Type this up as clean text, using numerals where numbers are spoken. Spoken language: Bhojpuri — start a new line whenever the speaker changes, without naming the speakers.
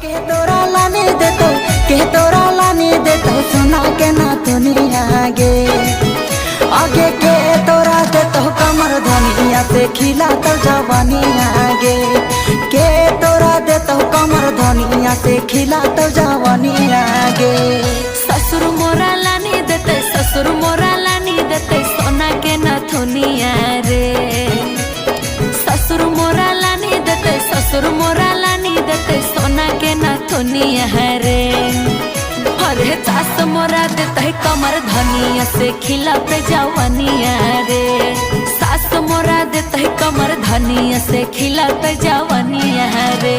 के तोरा लाने देतो के तोरा लाने देतो सोना के ना दुनिया आगे के तोरा देतो कमर धनिया से खिला तो जवानी आगे के तोरा देतो कमर धनिया से खिला तो जवानी आगे।
ससुर मोरा लानी देते ससुर मोरा लानी देते सोना के ना दुनिया रे। ससुर मोरा लानी देते ससुर मोरा लानी देते सोना के ना दुनिया रे। अरे सास मोरा देते कमर धनिया से खिला पे जवानिया रे। सास मोरा देते कमर धनिया से खिला पे जवानिया रे।